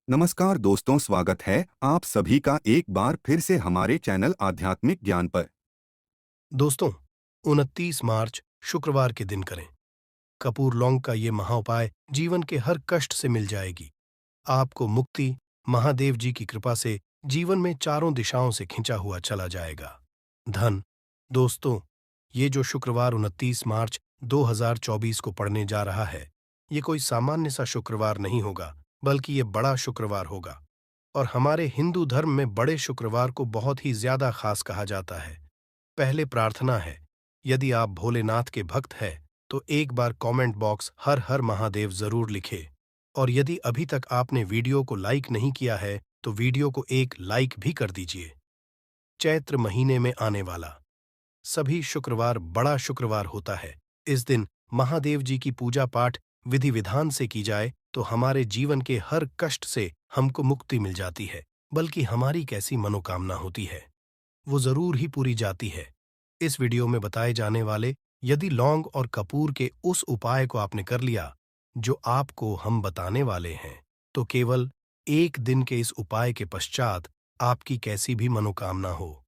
नमस्कार दोस्तों, स्वागत है आप सभी का एक बार फिर से हमारे चैनल आध्यात्मिक ज्ञान पर। दोस्तों, 29 मार्च शुक्रवार के दिन करें कपूर लौंग का ये महाउपाय जीवन के हर कष्ट से मिल जाएगी। आपको मुक्ति महादेव जी की कृपा से जीवन में चारों दिशाओं से खिंचा हुआ चला जाएगा। धन। दोस्तों, ये जो शुक्रवार 29 मार्च 2024 को पड़ने जा रहा है, ये कोई सामान्य सा शुक्रवार नहीं होगा, बल्कि ये बड़ा शुक्रवार होगा। और हमारे हिंदू धर्म में बड़े शुक्रवार को बहुत ही ज्यादा खास कहा जाता है। पहले प्रार्थना है, यदि आप भोलेनाथ के भक्त हैं तो एक बार कमेंट बॉक्स हर हर महादेव जरूर लिखें। और यदि अभी तक आपने वीडियो को लाइक नहीं किया है तो वीडियो को एक लाइक भी कर दीजिए। चैत्र महीने में आने वाला सभी शुक्रवार बड़ा शुक्रवार होता है। इस दिन महादेव जी की पूजा पाठ विधि विधान से की जाए तो हमारे जीवन के हर कष्ट से हमको मुक्ति मिल जाती है, बल्कि हमारी कैसी मनोकामना होती है वो जरूर ही पूरी जाती है। इस वीडियो में बताए जाने वाले यदि लौंग और कपूर के उस उपाय को आपने कर लिया जो आपको हम बताने वाले हैं, तो केवल एक दिन के इस उपाय के पश्चात आपकी कैसी भी मनोकामना हो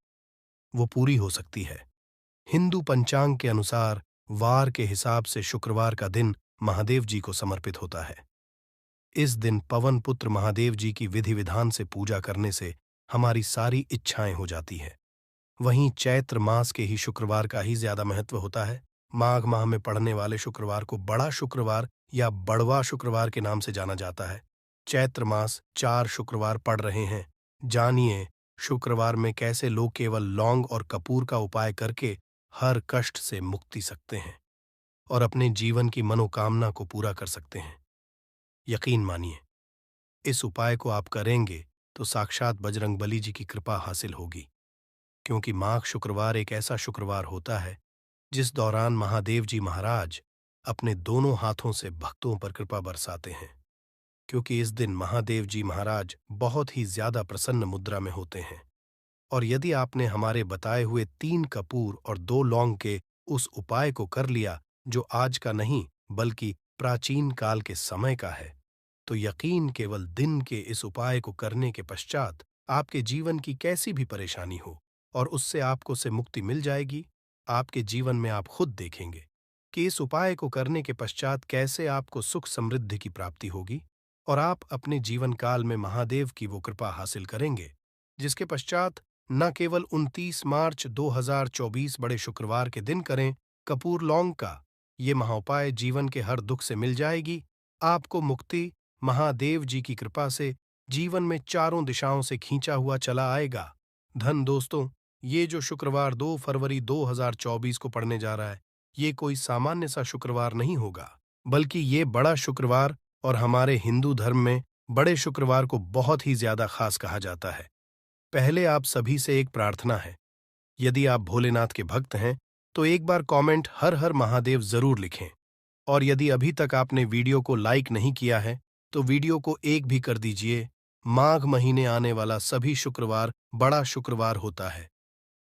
वो पूरी हो सकती है। हिंदू पंचांग के अनुसार वार के हिसाब से शुक्रवार का दिन महादेव जी को समर्पित होता है। इस दिन पवन पुत्र महादेव जी की विधि विधान से पूजा करने से हमारी सारी इच्छाएं हो जाती है। वहीं चैत्र मास के ही शुक्रवार का ही ज्यादा महत्व होता है। माघ माह में पड़ने वाले शुक्रवार को बड़ा शुक्रवार या बड़वा शुक्रवार के नाम से जाना जाता है। चैत्र मास 4 शुक्रवार पड़ रहे हैं। जानिए शुक्रवार में कैसे लोग केवल लौंग और कपूर का उपाय करके हर कष्ट से मुक्ति सकते हैं और अपने जीवन की मनोकामना को पूरा कर सकते हैं। यकीन मानिए, इस उपाय को आप करेंगे तो साक्षात बजरंगबली जी की कृपा हासिल होगी, क्योंकि माघ शुक्रवार एक ऐसा शुक्रवार होता है जिस दौरान महादेव जी महाराज अपने दोनों हाथों से भक्तों पर कृपा बरसाते हैं। क्योंकि इस दिन महादेव जी महाराज बहुत ही ज्यादा प्रसन्न मुद्रा में होते हैं। और यदि आपने हमारे बताए हुए 3 कपूर और 2 लौंग के उस उपाय को कर लिया जो आज का नहीं बल्कि प्राचीन काल के समय का है, तो यकीन केवल दिन के इस उपाय को करने के पश्चात आपके जीवन की कैसी भी परेशानी हो और उससे आपको से मुक्ति मिल जाएगी। आपके जीवन में आप खुद देखेंगे कि इस उपाय को करने के पश्चात कैसे आपको सुख समृद्धि की प्राप्ति होगी और आप अपने जीवन काल में महादेव की वो कृपा हासिल करेंगे, जिसके पश्चात न केवल 29 मार्च 2024 बड़े शुक्रवार के दिन करें कपूर लौंग का ये महाउपाय जीवन के हर दुख से मिल जाएगी। आपको मुक्ति महादेव जी की कृपा से जीवन में चारों दिशाओं से खींचा हुआ चला आएगा। धन। दोस्तों, ये जो शुक्रवार 2 फरवरी 2024 को पड़ने जा रहा है, ये कोई सामान्य सा शुक्रवार नहीं होगा, बल्कि ये बड़ा शुक्रवार और हमारे हिंदू धर्म में बड़े शुक्रवार को बहुत ही ज्यादा खास कहा जाता है। पहले आप सभी से एक प्रार्थना है, यदि आप भोलेनाथ के भक्त हैं तो एक बार कमेंट हर हर महादेव जरूर लिखें। और यदि अभी तक आपने वीडियो को लाइक नहीं किया है तो वीडियो को एक भी कर दीजिए। माघ महीने आने वाला सभी शुक्रवार बड़ा शुक्रवार होता है।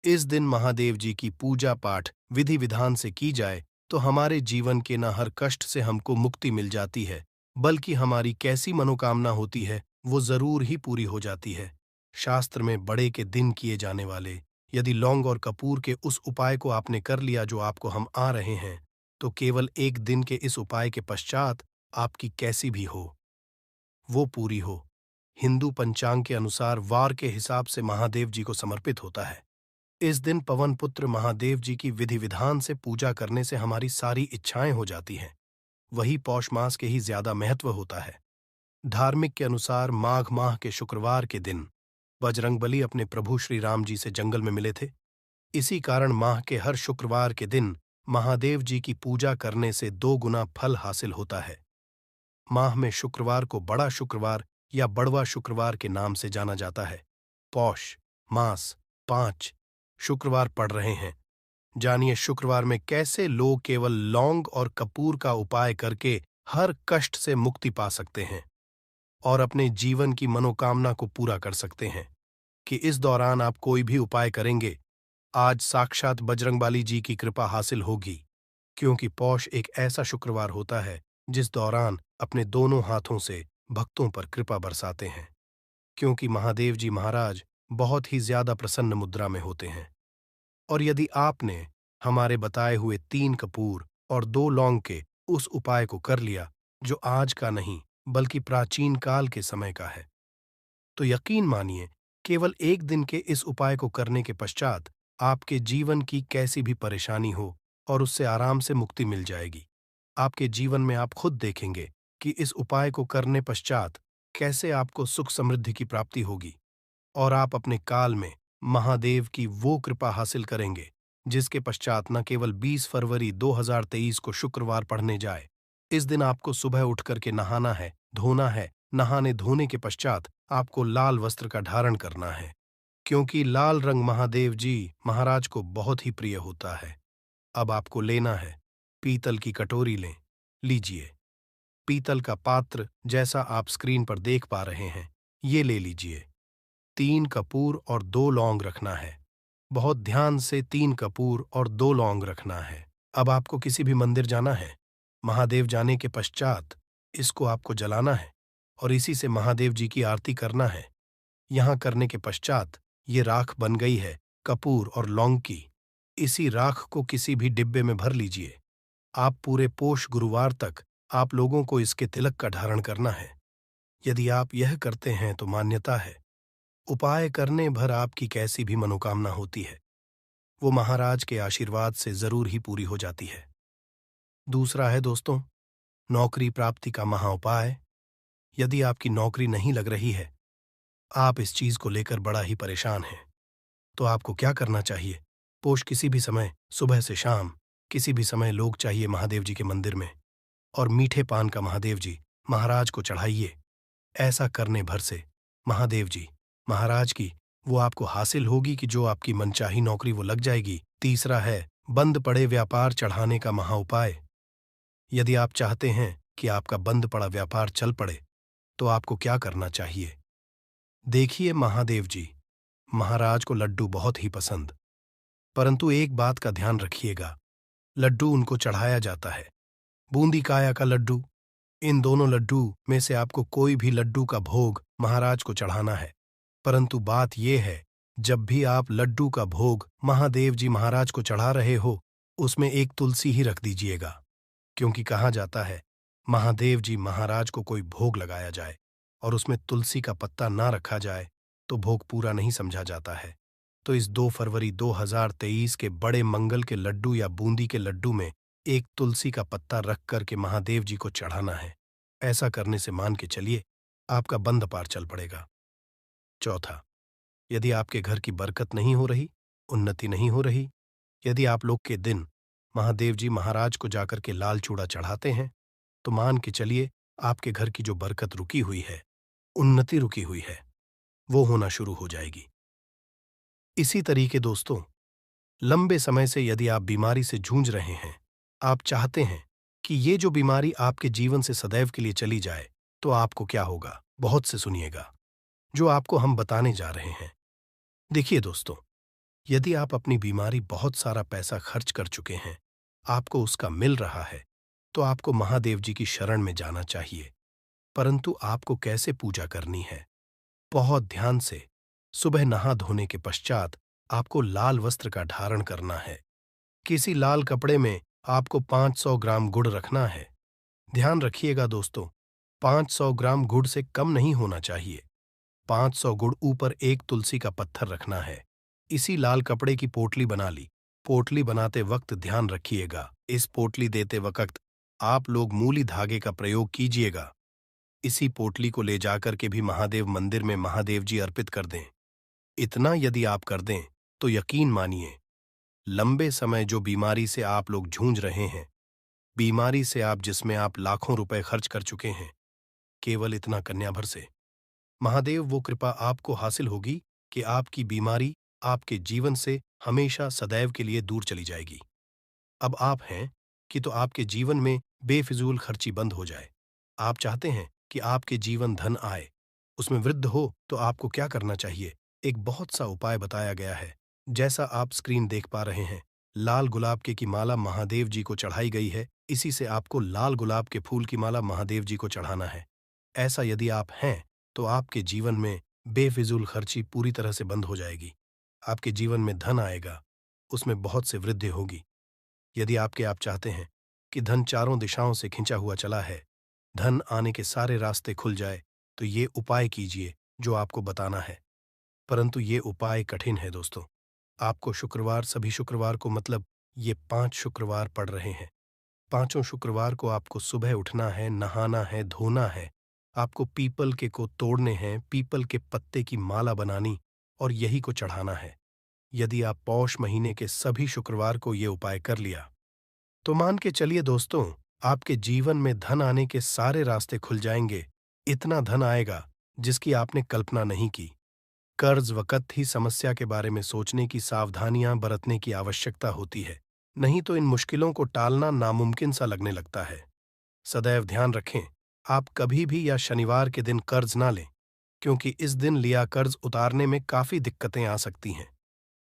इस दिन महादेव जी की पूजा पाठ विधि विधान से की जाए तो हमारे जीवन के न हर कष्ट से हमको मुक्ति मिल जाती है, बल्कि हमारी कैसी मनोकामना होती है वो जरूर ही पूरी हो जाती है। शास्त्र में बड़े के दिन किए जाने वाले यदि लौंग और कपूर के उस उपाय को आपने कर लिया जो आपको हम आ रहे हैं, तो केवल एक दिन के इस उपाय के पश्चात आपकी कैसी भी हो वो पूरी हो। हिंदू पंचांग के अनुसार वार के हिसाब से महादेव जी को समर्पित होता है। इस दिन पवन पुत्र महादेव जी की विधि विधान से पूजा करने से हमारी सारी इच्छाएं हो जाती हैं। वही पौष मास के ही ज्यादा महत्व होता है। धार्मिक के अनुसार माघ माह के शुक्रवार के दिन बजरंगबली अपने प्रभु श्री राम जी से जंगल में मिले थे। इसी कारण माह के हर शुक्रवार के दिन महादेव जी की पूजा करने से 2 गुना फल हासिल होता है। माह में शुक्रवार को बड़ा शुक्रवार या बड़वा शुक्रवार के नाम से जाना जाता है। पौष मास 5 शुक्रवार पड़ रहे हैं। जानिए शुक्रवार में कैसे लोग केवल लौंग और कपूर का उपाय करके हर कष्ट से मुक्ति पा सकते हैं और अपने जीवन की मनोकामना को पूरा कर सकते हैं। कि इस दौरान आप कोई भी उपाय करेंगे, आज साक्षात बजरंगबली जी की कृपा हासिल होगी, क्योंकि पौष एक ऐसा शुक्रवार होता है जिस दौरान अपने दोनों हाथों से भक्तों पर कृपा बरसाते हैं, क्योंकि महादेव जी महाराज बहुत ही ज्यादा प्रसन्न मुद्रा में होते हैं। और यदि आपने हमारे बताए हुए 3 कपूर और 2 लौंग के उस उपाय को कर लिया, जो आज का नहीं बल्कि प्राचीन काल के समय का है, तो यकीन मानिए, केवल एक दिन के इस उपाय को करने के पश्चात आपके जीवन की कैसी भी परेशानी हो और उससे आराम से मुक्ति मिल जाएगी। आपके जीवन में आप खुद देखेंगे कि इस उपाय को करने पश्चात कैसे आपको सुख समृद्धि की प्राप्ति होगी और आप अपने काल में महादेव की वो कृपा हासिल करेंगे जिसके पश्चात न केवल 20 फरवरी 2023 को शुक्रवार पढ़ने जाए। इस दिन आपको सुबह उठ करके नहाना है, धोना है। नहाने धोने के पश्चात आपको लाल वस्त्र का धारण करना है, क्योंकि लाल रंग महादेव जी महाराज को बहुत ही प्रिय होता है। अब आपको लेना है पीतल की कटोरी लें, लीजिए। पीतल का पात्र जैसा आप स्क्रीन पर देख पा रहे हैं, ये ले लीजिए। 3 कपूर और 2 लौंग रखना है। बहुत ध्यान से 3 कपूर और 2 लौंग रखना है। अब आपको किसी भी मंदिर जाना है। महादेव जाने के पश्चात इसको आपको जलाना है और इसी से महादेव जी की आरती करना है। यहाँ करने के पश्चात ये राख बन गई है कपूर और लौंग की। इसी राख को किसी भी डिब्बे में भर लीजिए। आप पूरे पोष गुरुवार तक आप लोगों को इसके तिलक का धारण करना है। यदि आप यह करते हैं तो मान्यता है, उपाय करने भर आपकी कैसी भी मनोकामना होती है, वो महाराज के आशीर्वाद से जरूर ही पूरी हो जाती है। दूसरा है दोस्तों, नौकरी प्राप्ति का महाउपाय। यदि आपकी नौकरी नहीं लग रही है, आप इस चीज को लेकर बड़ा ही परेशान हैं, तो आपको क्या करना चाहिए? पोष किसी भी समय, सुबह से शाम, किसी भी समय लोग चाहिए महादेव जी के मंदिर में और मीठे पान का महादेव जी महाराज को चढ़ाइए। ऐसा करने भर से महादेव जी महाराज की वो आपको हासिल होगी कि जो आपकी मनचाही नौकरी वो लग जाएगी। तीसरा है बंद पड़े व्यापार चढ़ाने का महाउपाय। यदि आप चाहते हैं कि आपका बंद पड़ा व्यापार चल पड़े, तो आपको क्या करना चाहिए? देखिए महादेव जी महाराज को लड्डू बहुत ही पसंद, परंतु एक बात का ध्यान रखिएगा, लड्डू उनको चढ़ाया जाता है, बूंदी काया का लड्डू। इन दोनों लड्डू में से आपको कोई भी लड्डू का भोग महाराज को चढ़ाना है। परंतु बात यह है, जब भी आप लड्डू का भोग महादेव जी महाराज को चढ़ा रहे हो, उसमें एक तुलसी ही रख दीजिएगा, क्योंकि कहा जाता है महादेव जी महाराज को कोई भोग लगाया जाए और उसमें तुलसी का पत्ता ना रखा जाए तो भोग पूरा नहीं समझा जाता है। तो इस 2 फरवरी 2023 के बड़े मंगल के लड्डू या बूंदी के लड्डू में एक तुलसी का पत्ता रख करके महादेव जी को चढ़ाना है। ऐसा करने से मान के चलिए आपका बंद पार चल पड़ेगा। चौथा, यदि आपके घर की बरकत नहीं हो रही, उन्नति नहीं हो रही, यदि आप लोग के दिन महादेव जी महाराज को जाकर के लाल चूड़ा चढ़ाते हैं, तो मान के चलिए आपके घर की जो बरकत रुकी हुई है, उन्नति रुकी हुई है, वो होना शुरू हो जाएगी। इसी तरीके दोस्तों, लंबे समय से यदि आप बीमारी से जूझ रहे हैं, आप चाहते हैं कि ये जो बीमारी आपके जीवन से सदैव के लिए चली जाए, तो आपको क्या होगा? बहुत से सुनिएगा जो आपको हम बताने जा रहे हैं। देखिए दोस्तों, यदि आप अपनी बीमारी बहुत सारा पैसा खर्च कर चुके हैं, आपको उसका मिल रहा है, तो आपको महादेव जी की शरण में जाना चाहिए। परंतु आपको कैसे पूजा करनी है? बहुत ध्यान से सुबह नहा धोने के पश्चात आपको लाल वस्त्र का धारण करना है। किसी लाल कपड़े में आपको 500 ग्राम गुड़ रखना है। ध्यान रखिएगा दोस्तों, 500 ग्राम गुड़ से कम नहीं होना चाहिए। 500 गुड़ ऊपर एक तुलसी का पत्थर रखना है। इसी लाल कपड़े की पोटली बना ली। पोटली बनाते वक्त ध्यान रखिएगा, इस पोटली देते वक्त आप लोग मूली धागे का प्रयोग कीजिएगा। इसी पोटली को ले जाकर के भी महादेव मंदिर में महादेव जी अर्पित कर दें। इतना यदि आप कर दें तो यकीन मानिए, लंबे समय जो बीमारी से आप लोग जूझ रहे हैं, बीमारी से आप जिसमें आप लाखों रुपए खर्च कर चुके हैं, केवल इतना कन्या भर से महादेव वो कृपा आपको हासिल होगी कि आपकी बीमारी आपके जीवन से हमेशा सदैव के लिए दूर चली जाएगी। अब आप हैं कि तो आपके जीवन में बेफिजूल खर्ची बंद हो जाए। आप चाहते हैं कि आपके जीवन धन आए, उसमें वृद्धि हो, तो आपको क्या करना चाहिए? एक बहुत सा उपाय बताया गया है, जैसा आप स्क्रीन देख पा रहे हैं। लाल गुलाब के की माला महादेव जी को चढ़ाई गई है। इसी से आपको लाल गुलाब के फूल की माला महादेव जी को चढ़ाना है। ऐसा यदि आप हैं तो आपके जीवन में बेफिजूल खर्ची पूरी तरह से बंद हो जाएगी। आपके जीवन में धन आएगा, उसमें बहुत से वृद्धि होगी। यदि आप चाहते हैं कि धन चारों दिशाओं से खिंचा हुआ चला है, धन आने के सारे रास्ते खुल जाए, तो ये उपाय कीजिए जो आपको बताना है। परंतु ये उपाय कठिन है दोस्तों। आपको शुक्रवार, सभी शुक्रवार को, मतलब ये 5 शुक्रवार पड़ रहे हैं। पांचों शुक्रवार को आपको सुबह उठना है, नहाना है, धोना है। आपको पीपल के को तोड़ने हैं, पीपल के पत्ते की माला बनानी और यही को चढ़ाना है। यदि आप पौष महीने के सभी शुक्रवार को ये उपाय कर लिया, तो मान के चलिए दोस्तों, आपके जीवन में धन आने के सारे रास्ते खुल जाएंगे। इतना धन आएगा जिसकी आपने कल्पना नहीं की। कर्ज वक़्त ही समस्या के बारे में सोचने की, सावधानियां बरतने की आवश्यकता होती है, नहीं तो इन मुश्किलों को टालना नामुमकिन सा लगने लगता है। सदैव ध्यान रखें, आप कभी भी या शनिवार के दिन कर्ज ना लें, क्योंकि इस दिन लिया कर्ज उतारने में काफी दिक्कतें आ सकती हैं।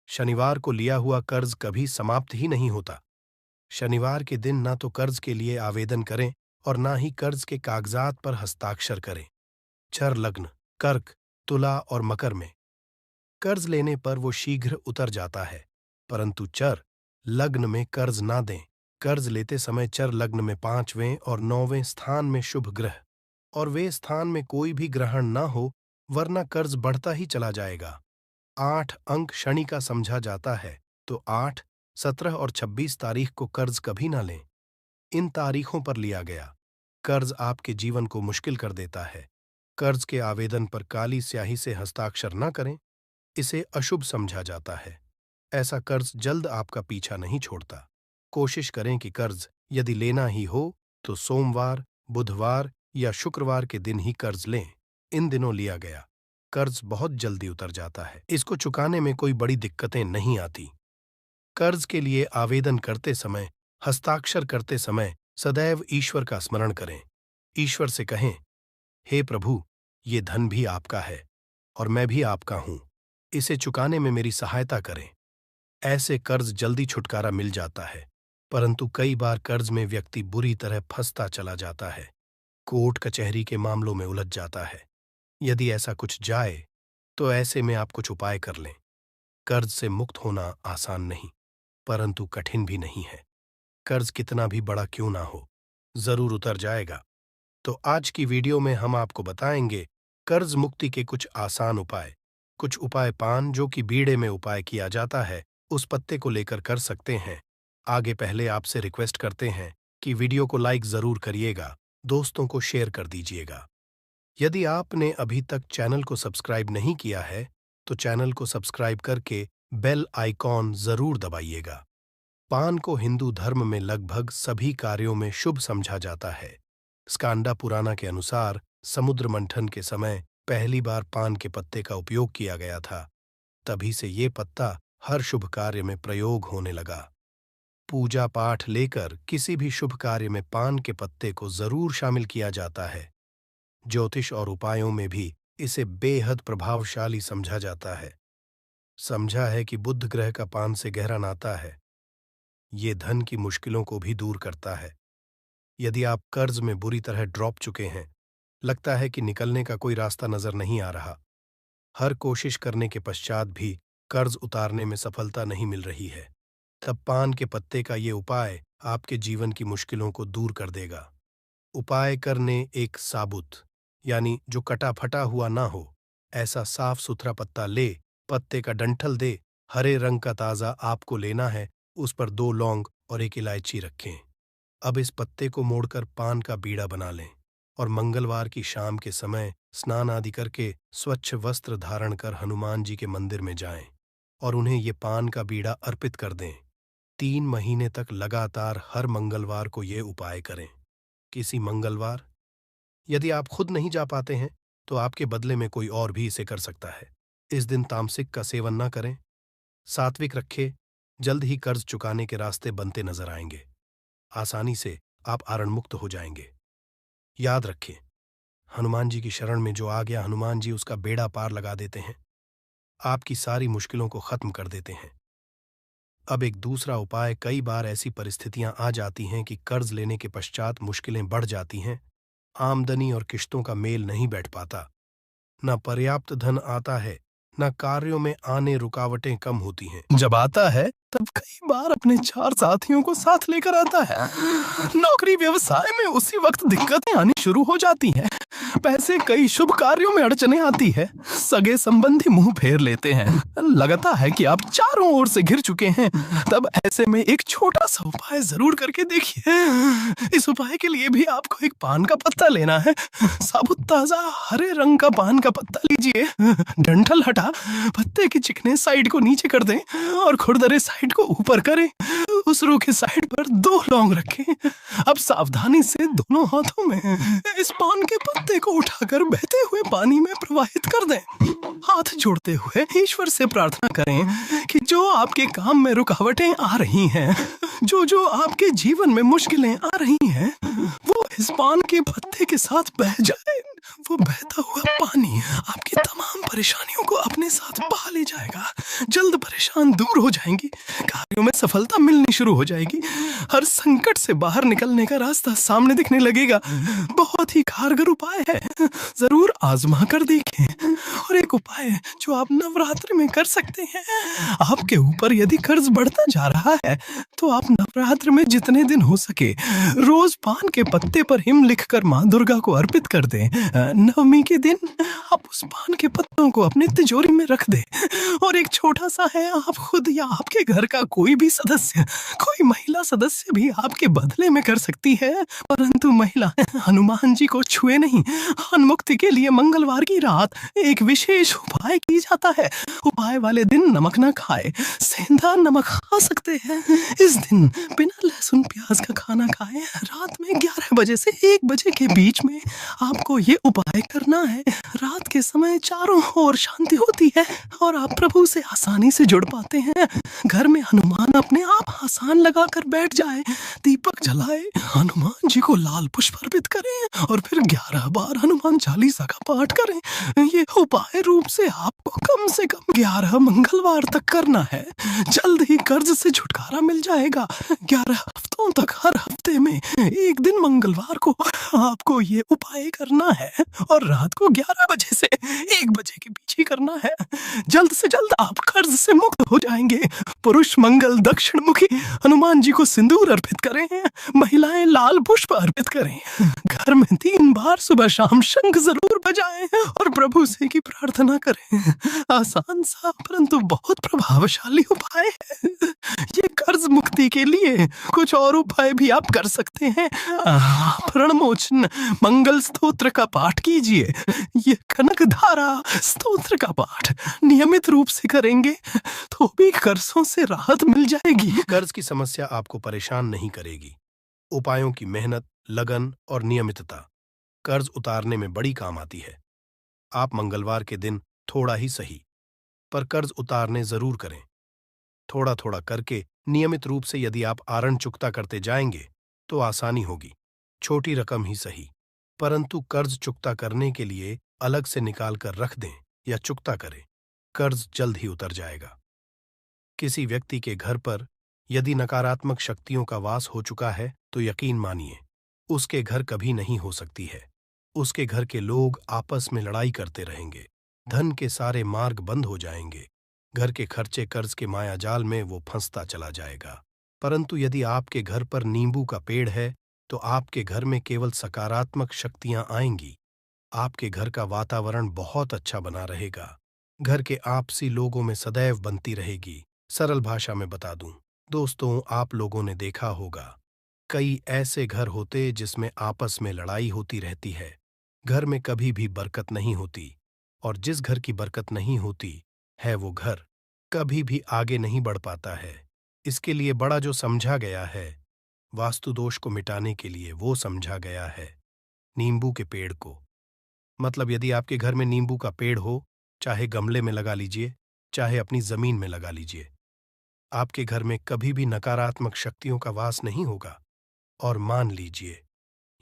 शनिवार को लिया हुआ कर्ज कभी समाप्त ही नहीं होता। शनिवार के दिन ना तो कर्ज के लिए आवेदन करें और ना ही कर्ज के कागजात पर हस्ताक्षर करें। चर लग्न कर्क, तुला और मकर में कर्ज लेने पर वो शीघ्र उतर जाता है, परंतु चर लग्न में कर्ज ना दें। कर्ज लेते समय चर लग्न में 5वें और 9वें स्थान में शुभ ग्रह और वे स्थान में कोई भी ग्रहण ना हो, वरना कर्ज बढ़ता ही चला जाएगा। 8 अंक शनि का समझा जाता है, तो 8, 17 और 26 तारीख को कर्ज कभी ना लें। इन तारीखों पर लिया गया कर्ज आपके जीवन को मुश्किल कर देता है। कर्ज के आवेदन पर काली स्याही से हस्ताक्षर न करें, इसे अशुभ समझा जाता है। ऐसा कर्ज जल्द आपका पीछा नहीं छोड़ता। कोशिश करें कि कर्ज यदि लेना ही हो तो सोमवार, बुधवार या शुक्रवार के दिन ही कर्ज लें। इन दिनों लिया गया कर्ज बहुत जल्दी उतर जाता है, इसको चुकाने में कोई बड़ी दिक्कतें नहीं आती। कर्ज के लिए आवेदन करते समय, हस्ताक्षर करते समय सदैव ईश्वर का स्मरण करें। ईश्वर से कहें, हे प्रभु, ये धन भी आपका है और मैं भी आपका हूं, इसे चुकाने में मेरी सहायता करें। ऐसे कर्ज जल्दी छुटकारा मिल जाता है, परंतु कई बार कर्ज में व्यक्ति बुरी तरह फंसता चला जाता है, कोर्ट कचहरी के मामलों में उलझ जाता है। यदि ऐसा कुछ जाए तो ऐसे में आप कुछ उपाय कर लें। कर्ज से मुक्त होना आसान नहीं, परंतु कठिन भी नहीं है। कर्ज कितना भी बड़ा क्यों ना हो, जरूर उतर जाएगा। तो आज की वीडियो में हम आपको बताएंगे कर्ज मुक्ति के कुछ आसान उपाय। कुछ उपाय पान जो कि बीड़े में उपाय किया जाता है, उस पत्ते को लेकर कर सकते हैं। आगे पहले आपसे रिक्वेस्ट करते हैं कि वीडियो को लाइक जरूर करिएगा, दोस्तों को शेयर कर दीजिएगा। यदि आपने अभी तक चैनल को सब्सक्राइब नहीं किया है, तो चैनल को सब्सक्राइब करके बेल आइकॉन जरूर दबाइएगा। पान को हिंदू धर्म में लगभग सभी कार्यों में शुभ समझा जाता है। स्कांदा पुराना के अनुसार समुद्र मंथन के समय पहली बार पान के पत्ते का उपयोग किया गया था। तभी से ये पत्ता हर शुभ कार्य में प्रयोग होने लगा। पूजा पाठ लेकर किसी भी शुभ कार्य में पान के पत्ते को जरूर शामिल किया जाता है। ज्योतिष और उपायों में भी इसे बेहद प्रभावशाली समझा जाता है। समझा है कि बुध ग्रह का पान से गहरा नाता है। ये धन की मुश्किलों को भी दूर करता है। यदि आप कर्ज में बुरी तरह ड्रॉप चुके हैं, लगता है कि निकलने का कोई रास्ता नजर नहीं आ रहा, हर कोशिश करने के पश्चात भी कर्ज उतारने में सफलता नहीं मिल रही है, तब पान के पत्ते का ये उपाय आपके जीवन की मुश्किलों को दूर कर देगा। उपाय करने एक साबुत, यानी जो कटा फटा हुआ ना हो, ऐसा साफ सुथरा पत्ता ले, पत्ते का डंठल दे, हरे रंग का ताजा आपको लेना है, उस पर 2 लौंग और 1 इलायची रखें। अब इस पत्ते को मोड़कर पान का बीड़ा बना लें और मंगलवार की शाम के समय स्नान आदि करके स्वच्छ वस्त्र धारण कर हनुमान जी के मंदिर में जाएं और उन्हें ये पान का बीड़ा अर्पित कर दें। 3 महीने तक लगातार हर मंगलवार को ये उपाय करें। किसी मंगलवार, यदि आप खुद नहीं जा पाते हैं तो आपके बदले में कोई और भी इसे कर सकता है। इस दिन तामसिक का सेवन न करें, सात्विक रखें, जल्द ही कर्ज चुकाने के रास्ते बनते नजर आएंगे। आसानी से आप आरण मुक्त हो जाएंगे। याद रखें, हनुमान जी की शरण में जो आ गया, हनुमान जी उसका बेड़ा पार लगा देते हैं, आपकी सारी मुश्किलों को खत्म कर देते हैं। अब एक दूसरा उपाय, कई बार ऐसी परिस्थितियां आ जाती हैं कि कर्ज लेने के पश्चात मुश्किलें बढ़ जाती हैं, आमदनी और किश्तों का मेल नहीं बैठ पाता, न पर्याप्त धन आता है, न कार्यों में आने रुकावटें कम होती हैं। जब आता है तब कई बार अपने 4 साथियों को साथ लेकर आता है। नौकरी व्यवसाय में उसी वक्त दिक्कतें आनी शुरू हो जाती हैं। पैसे कई शुभ कार्यों में अड़चने आती है। सगे संबंधी मुंह फेर लेते हैं। लगता है कि आप चारों ओर से घिर चुके हैं। तब ऐसे में एक छोटा सा उपाय जरूर करके देखिए। इस उपाय के लिए भी आपको एक पान का पत्ता लेना है। साबुत ताजा हरे रंग का पान का पत्ता लीजिए। डंठल हटा पत्ते की चिकने साइड को नीचे कर दें और खुरदरे साइड को ऊपर करें। उस रो के साइड पर 2 लौंग रखें। अब सावधानी से दोनों हाथों में इस पान के पत्ते को उठाकर बहते हुए पानी में प्रवाहित कर दें। हाथ जोड़ते हुए ईश्वर से प्रार्थना करें कि जो आपके काम में रुकावटें आ रही हैं, जो आपके जीवन में मुश्किलें आ रही हैं, वो इस पान के पत्ते के साथ बह जाए। वो बहता हुआ पानी आपकी तमाम परेशानियों को अपने साथ बहा ले जाएगा। जल्द परेशान दूर हो जाएंगी, कार्यों में सफलता मिलनी शुरू हो जाएगी, हर संकट से बाहर निकलने का रास्ता सामने दिखने लगेगा। बहुत ही कारगर उपाय है, जरूर आजमा कर देखें। और एक उपाय जो आप नवरात्रि में कर सकते हैं, आपके ऊपर यदि कर्ज बढ़ता जा रहा है तो आप नवरात्र में जितने दिन हो सके रोज पान के पत्ते पर हिम लिखकर माँ दुर्गा को अर्पित कर दें। नवमी के दिन आप उस पान के पत्तों को अपनी तिजोरी में रख दें। और एक छोटा सा है, आप खुद या आपके घर का कोई भी सदस्य, कोई महिला सदस्य भी आपके बदले में कर सकती है, परंतु महिला हनुमान जी को छुए नहीं। उन्मुक्ति के लिए मंगलवार की रात एक विशेष उपाय की जाता है। उपाय वाले दिन नमक ना खाए, सेंधा नमक खा सकते हैं। इस दिन बिना लहसुन प्याज का खाना खाए। रात में 11 बजे से 1 बजे के बीच में आपको ये उपाय करना है। रात के समय चारों ओर शांति होती है और आप प्रभु से आसानी से जुड़ पाते हैं। घर में हनुमान अपने आप आसान लगाकर बैठ जाए, दीपक जलाए, हनुमान जी को लाल पुष्प अर्पित करें और फिर 11 बार हनुमान चालीसा का पाठ करें। ये उपाय रूप से आपको कम से कम 11 मंगलवार तक करना है। जल्द ही कर्ज से छुटकारा मिल जाएगा। 11 हफ्तों तक हर हफ्ते में एक दिन मंगलवार को आपको ये उपाय करना है और रात को 11 बजे से 1 बजे के बीच ही करना है। जल्द से जल्द आप कर्ज से मुक्त हो जाएंगे। पुरुष मंगल दक्षिण मुखी हनुमान जी को सिंदूर अर्पित करें, महिलाएं लाल पुष्प अर्पित करें। घर में 3 बार सुबह शाम शंख जरूर बजाएं और प्रभु से की प्रार्थना करें। आसान सा परंतु बहुत प्रभावशाली उपाय है। ये कर्ज मुक्ति के लिए कुछ और उपाय भी आप कर सकते हैं। ऋण मोचन मंगल स्तोत्र का पाठ कीजिए। ये कनक धारा स्तोत्र का पाठ नियमित रूप से करेंगे तो भी कर्जों से राहत मिल जाएगी। कर्ज की समस्या आपको परेशान नहीं करेगी। उपायों की मेहनत, लगन और नियमितता कर्ज उतारने में बड़ी काम आती है। आप मंगलवार के दिन थोड़ा ही सही पर कर्ज उतारने जरूर करें। थोड़ा थोड़ा करके नियमित रूप से यदि आप आरण चुकता करते जाएंगे तो आसानी होगी। छोटी रकम ही सही, परंतु कर्ज चुकता करने के लिए अलग से निकाल कर रख दें या चुकता करें। कर्ज जल्द ही उतर जाएगा। किसी व्यक्ति के घर पर यदि नकारात्मक शक्तियों का वास हो चुका है तो यकीन मानिए उसके घर कभी नहीं हो सकती है। उसके घर के लोग आपस में लड़ाई करते रहेंगे, धन के सारे मार्ग बंद हो जाएंगे, घर के खर्चे कर्ज के मायाजाल में वो फंसता चला जाएगा। परंतु यदि आपके घर पर नींबू का पेड़ है तो आपके घर में केवल सकारात्मक शक्तियां आएंगी। आपके घर का वातावरण बहुत अच्छा बना रहेगा। घर के आपसी लोगों में सदैव बनती रहेगी। सरल भाषा में बता दूं दोस्तों, आप लोगों ने देखा होगा कई ऐसे घर होते जिसमें आपस में लड़ाई होती रहती है। घर में कभी भी बरकत नहीं होती और जिस घर की बरकत नहीं होती है वो घर कभी भी आगे नहीं बढ़ पाता है। इसके लिए बड़ा जो समझा गया है, वास्तु दोष को मिटाने के लिए वो समझा गया है नींबू के पेड़ को। मतलब यदि आपके घर में नींबू का पेड़ हो, चाहे गमले में लगा लीजिए, चाहे अपनी जमीन में लगा लीजिए, आपके घर में कभी भी नकारात्मक शक्तियों का वास नहीं होगा। और मान लीजिए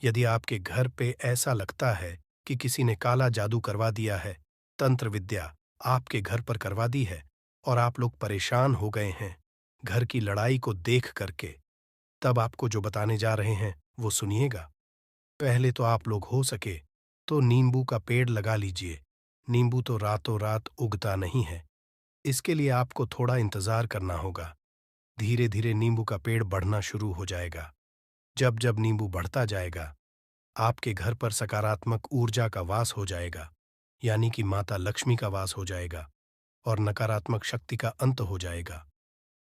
यदि आपके घर पे ऐसा लगता है कि किसी ने काला जादू करवा दिया है, तंत्र विद्या आपके घर पर करवा दी है और आप लोग परेशान हो गए हैं घर की लड़ाई को देख करके, तब आपको जो बताने जा रहे हैं वो सुनिएगा। पहले तो आप लोग हो सके तो नींबू का पेड़ लगा लीजिए। नींबू तो रातों रात उगता नहीं है। इसके लिए आपको थोड़ा इंतजार करना होगा। धीरे धीरे नींबू का पेड़ बढ़ना शुरू हो जाएगा। जब जब नींबू बढ़ता जाएगा, आपके घर पर सकारात्मक ऊर्जा का वास हो जाएगा, यानी कि माता लक्ष्मी का वास हो जाएगा और नकारात्मक शक्ति का अंत हो जाएगा।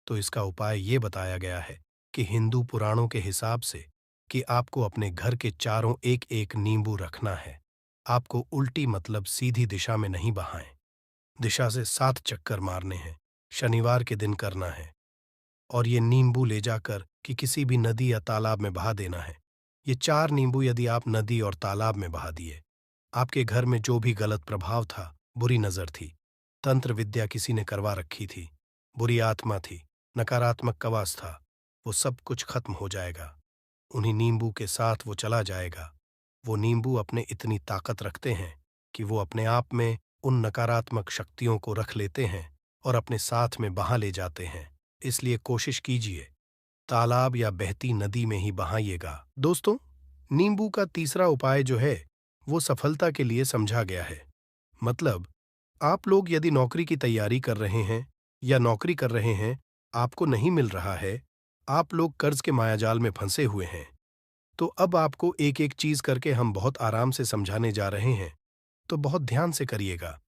तो इसका उपाय ये बताया गया है कि हिंदू पुराणों के हिसाब से कि आपको अपने घर के चारों एक एक नींबू रखना है। आपको उल्टी मतलब सीधी दिशा में नहीं बहाएं। दिशा से 7 चक्कर मारने हैं। शनिवार के दिन करना है। और ये नींबू ले जाकर कि किसी भी नदी या तालाब में बहा देना है। ये 4 नींबू यदि आप नदी और तालाब में बहा दिए, आपके घर में जो भी गलत प्रभाव था, बुरी नजर थी, तंत्र विद्या किसी ने करवा रखी थी, बुरी आत्मा थी, नकारात्मक कवास था, वो सब कुछ खत्म हो जाएगा। उन्हीं नींबू के साथ वो चला जाएगा। वो नींबू अपने इतनी ताकत रखते हैं कि वो अपने आप में उन नकारात्मक शक्तियों को रख लेते हैं और अपने साथ में बहा ले जाते हैं। इसलिए कोशिश कीजिए तालाब या बहती नदी में ही बहाइएगा। दोस्तों, नींबू का तीसरा उपाय जो है वो सफलता के लिए समझा गया है। मतलब, आप लोग यदि नौकरी की तैयारी कर रहे हैं या नौकरी कर रहे हैं, आपको नहीं मिल रहा है, आप लोग कर्ज के मायाजाल में फंसे हुए हैं, तो अब आपको एक एक चीज करके हम बहुत आराम से समझाने जा रहे हैं, तो बहुत ध्यान से करिएगा।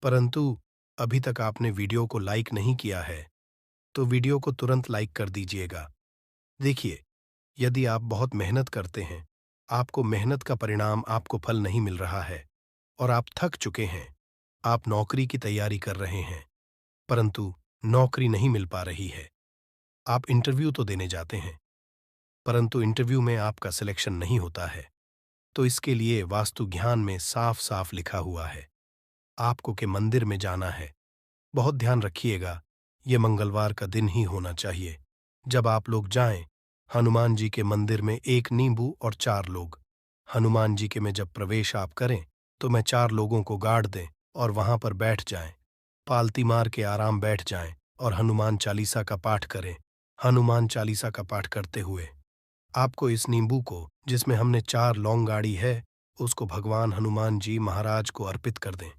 परंतु अभी तक आपने वीडियो को लाइक नहीं किया है, तो वीडियो को तुरंत लाइक कर दीजिएगा। देखिए, यदि आप बहुत मेहनत करते हैं, आपको मेहनत का परिणाम आपको फल नहीं मिल रहा है और आप थक चुके हैं, आप नौकरी की तैयारी कर रहे हैं, परंतु नौकरी नहीं मिल पा रही है। आप इंटरव्यू तो देने जाते हैं, परंतु इंटरव्यू में आपका सिलेक्शन नहीं होता है। तो इसके लिए वास्तु ज्ञान में साफ साफ लिखा हुआ है, आपको के मंदिर में जाना है। बहुत ध्यान रखिएगा, ये मंगलवार का दिन ही होना चाहिए। जब आप लोग जाएं, हनुमान जी के मंदिर में 1 नींबू और 4 लोग। हनुमान जी के में जब प्रवेश आप करें, तो मैं 4 लोगों को गाड़ दें और वहां पर बैठ जाएं। पालती मार के आराम बैठ जाएं और हनुमान चालीसा का पाठ करें। हनुमान चालीसा का पाठ करते हुए आपको इस नींबू को, जिसमें हमने 4 लौंग गाड़ी है, उसको भगवान हनुमान जी महाराज को अर्पित कर दें।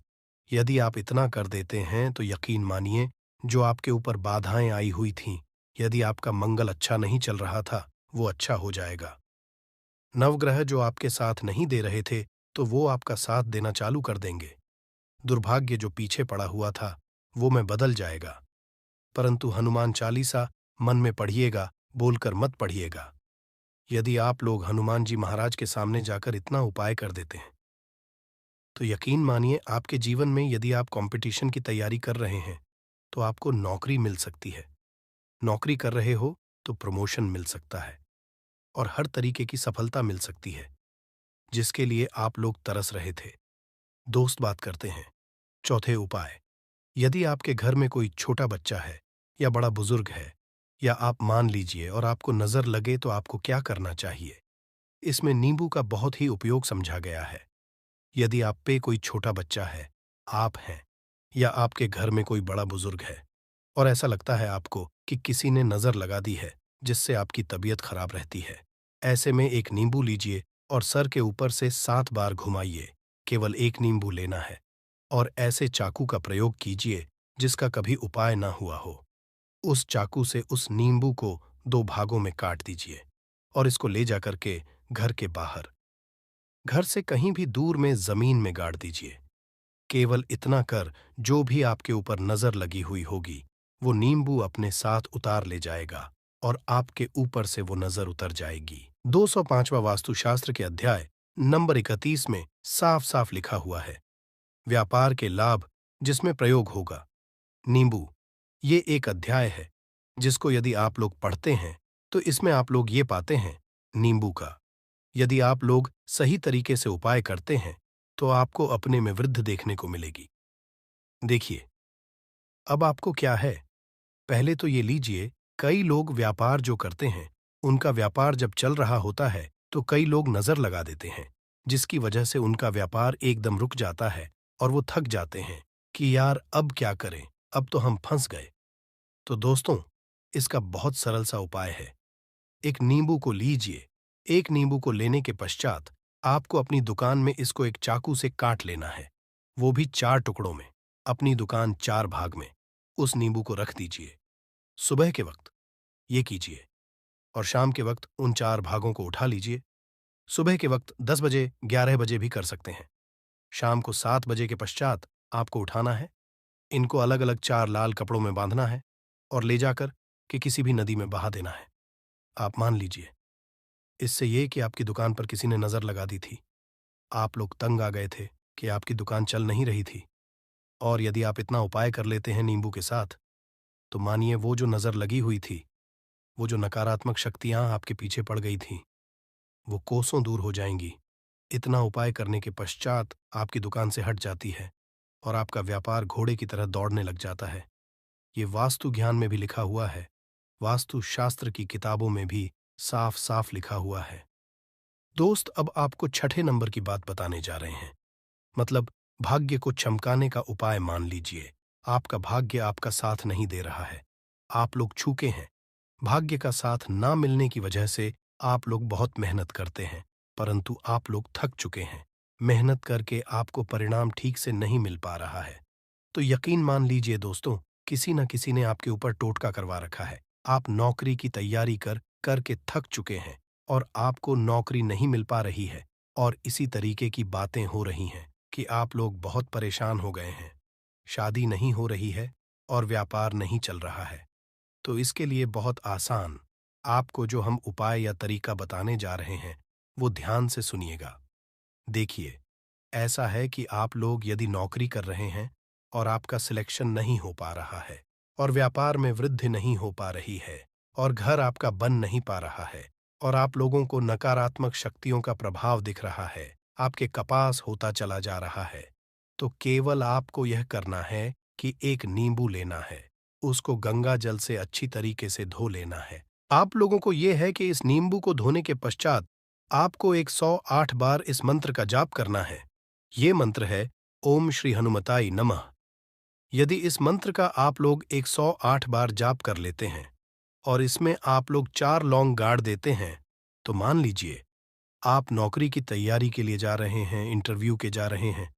यदि आप इतना कर देते हैं तो यकीन मानिए, जो आपके ऊपर बाधाएं आई हुई थीं, यदि आपका मंगल अच्छा नहीं चल रहा था, वो अच्छा हो जाएगा। नवग्रह जो आपके साथ नहीं दे रहे थे, तो वो आपका साथ देना चालू कर देंगे। दुर्भाग्य जो पीछे पड़ा हुआ था, वो में बदल जाएगा। परंतु हनुमान चालीसा मन में पढ़िएगा, बोलकर मत पढ़िएगा। यदि आप लोग हनुमान जी महाराज के सामने जाकर इतना उपाय कर देते हैं, तो यकीन मानिए आपके जीवन में यदि आप कंपटीशन की तैयारी कर रहे हैं, तो आपको नौकरी मिल सकती है। नौकरी कर रहे हो तो प्रमोशन मिल सकता है और हर तरीके की सफलता मिल सकती है, जिसके लिए आप लोग तरस रहे थे। दोस्त बात करते हैं। चौथे उपाय, यदि आपके घर में कोई छोटा बच्चा है या बड़ा बुजुर्ग है, या आप मान लीजिए और आपको नजर लगे, तो आपको क्या करना चाहिए। इसमें नींबू का बहुत ही उपयोग समझा गया है। यदि आप पे कोई छोटा बच्चा है, आप हैं, या आपके घर में कोई बड़ा बुजुर्ग है और ऐसा लगता है आपको कि किसी ने नजर लगा दी है, जिससे आपकी तबीयत खराब रहती है, ऐसे में एक नींबू लीजिए और सर के ऊपर से 7 बार घुमाइए। केवल एक नींबू लेना है और ऐसे चाकू का प्रयोग कीजिए जिसका कभी उपाय ना हुआ हो। उस चाकू से उस नींबू को 2 भागों में काट दीजिए और इसको ले जाकर के घर के बाहर, घर से कहीं भी दूर में जमीन में गाड़ दीजिए। केवल इतना कर, जो भी आपके ऊपर नजर लगी हुई होगी, वो नींबू अपने साथ उतार ले जाएगा और आपके ऊपर से वो नजर उतर जाएगी। 205वां वास्तुशास्त्र के अध्याय नंबर 31 में साफ साफ लिखा हुआ है, व्यापार के लाभ जिसमें प्रयोग होगा। नींबू, ये एक अध्याय है जिसको यदि आप लोग पढ़ते हैं, तो इसमें आप लोग ये पाते हैं नींबू का। यदि आप लोग सही तरीके से उपाय करते हैं, तो आपको अपने में वृद्धि देखने को मिलेगी। देखिए, अब आपको क्या है, पहले तो ये लीजिए, कई लोग व्यापार जो करते हैं, उनका व्यापार जब चल रहा होता है, तो कई लोग नजर लगा देते हैं, जिसकी वजह से उनका व्यापार एकदम रुक जाता है और वो थक जाते हैं कि यार अब क्या करें, अब तो हम फंस गए। तो दोस्तों, इसका बहुत सरल सा उपाय है। एक नींबू को लीजिए। एक नींबू को लेने के पश्चात आपको अपनी दुकान में इसको एक चाकू से काट लेना है, वो भी 4 टुकड़ों में। अपनी दुकान 4 भाग में उस नींबू को रख दीजिए। सुबह के वक्त ये कीजिए और शाम के वक्त उन 4 भागों को उठा लीजिए। सुबह के वक्त 10 बजे, 11 बजे भी कर सकते हैं। शाम को 7 बजे के पश्चात आपको उठाना है। इनको अलग-अलग 4 लाल कपड़ों में बांधना है और ले जाकर के किसी भी नदी में बहा देना है। आप मान लीजिए, इससे ये कि आपकी दुकान पर किसी ने नज़र लगा दी थी। आप लोग तंग आ गए थे कि आपकी दुकान चल नहीं रही थी, और यदि आप इतना उपाय कर लेते हैं नींबू के साथ, तो मानिए वो जो नज़र लगी हुई थी, वो जो नकारात्मक शक्तियाँ आपके पीछे पड़ गई थीं, वो कोसों दूर हो जाएंगी। इतना उपाय करने के पश्चात आपकी दुकान से हट जाती है और आपका व्यापार घोड़े की तरह दौड़ने लग जाता है। ये वास्तु ज्ञान में भी लिखा हुआ है, वास्तु शास्त्र की किताबों में भी साफ साफ लिखा हुआ है। दोस्त, अब आपको छठे नंबर की बात बताने जा रहे हैं। मतलब भाग्य को चमकाने का उपाय मान लीजिए। आपका भाग्य आपका साथ नहीं दे रहा है, आप लोग चूके हैं। भाग्य का साथ ना मिलने की वजह से आप लोग बहुत मेहनत करते हैं, परंतु आप लोग थक चुके हैं। मेहनत करके आपको परिणाम ठीक से नहीं मिल पा रहा है। तो यकीन मान लीजिए दोस्तों, किसी न किसी ने आपके ऊपर टोटका करवा रखा है। आप नौकरी की तैयारी करके थक चुके हैं और आपको नौकरी नहीं मिल पा रही है, और इसी तरीके की बातें हो रही हैं कि आप लोग बहुत परेशान हो गए हैं। शादी नहीं हो रही है और व्यापार नहीं चल रहा है। तो इसके लिए बहुत आसान आपको जो हम उपाय या तरीका बताने जा रहे हैं, वो ध्यान से सुनिएगा। देखिए, ऐसा है कि आप लोग यदि नौकरी कर रहे हैं और आपका सिलेक्शन नहीं हो पा रहा है, और व्यापार में वृद्धि नहीं हो पा रही है, और घर आपका बन नहीं पा रहा है, और आप लोगों को नकारात्मक शक्तियों का प्रभाव दिख रहा है, आपके कपास होता चला जा रहा है, तो केवल आपको यह करना है कि एक नींबू लेना है, उसको गंगा जल से अच्छी तरीके से धो लेना है। आप लोगों को यह है कि इस नींबू को धोने के पश्चात आपको 108 बार इस मंत्र का जाप करना है। ये मंत्र है ओम श्री हनुमताय नमः। यदि इस मंत्र का आप लोग 108 बार जाप कर लेते हैं और इसमें आप लोग 4 लौंग गाड़ देते हैं, तो मान लीजिए आप नौकरी की तैयारी के लिए जा रहे हैं, इंटरव्यू के जा रहे हैं।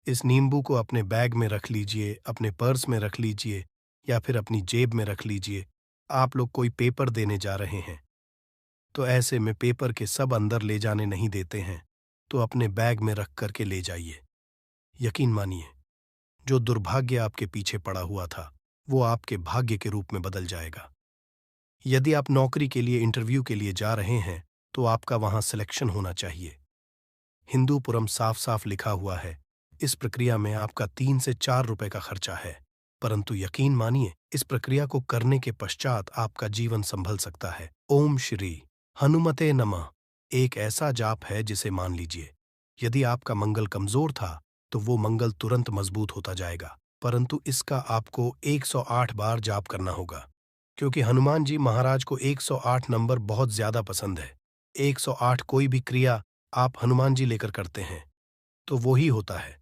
इस नींबू को अपने बैग में रख लीजिए, अपने पर्स में रख लीजिए, या फिर अपनी जेब में रख लीजिए। आप लोग कोई पेपर देने जा रहे हैं, तो ऐसे में पेपर के सब अंदर ले जाने नहीं देते हैं, तो अपने बैग में रख करके ले जाइए। यकीन मानिए, जो दुर्भाग्य आपके पीछे पड़ा हुआ था, वो आपके भाग्य के रूप में बदल जाएगा। यदि आप नौकरी के लिए, इंटरव्यू के लिए जा रहे हैं, तो आपका वहां सिलेक्शन होना चाहिए। हिंदूपुरम साफ साफ लिखा हुआ है, इस प्रक्रिया में आपका 3 से 4 रुपए का खर्चा है, परंतु यकीन मानिए, इस प्रक्रिया को करने के पश्चात आपका जीवन संभल सकता है। ओम श्री हनुमते नमः एक ऐसा जाप है जिसे मान लीजिए, यदि आपका मंगल कमजोर था तो वो मंगल तुरंत मजबूत होता जाएगा, परंतु इसका आपको 108 बार जाप करना होगा, क्योंकि हनुमान जी महाराज को 108 नंबर बहुत ज्यादा पसंद है। 108 कोई भी क्रिया आप हनुमान जी लेकर करते हैं तो वो ही होता है,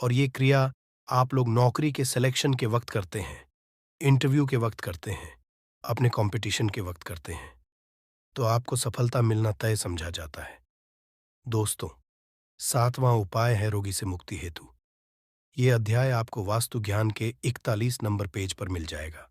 और ये क्रिया आप लोग नौकरी के सिलेक्शन के वक्त करते हैं, इंटरव्यू के वक्त करते हैं, अपने कंपटीशन के वक्त करते हैं, तो आपको सफलता मिलना तय समझा जाता है। दोस्तों, 7वां उपाय है रोगी से मुक्ति हेतु। ये अध्याय आपको वास्तु ज्ञान के 41 नंबर पेज पर मिल जाएगा।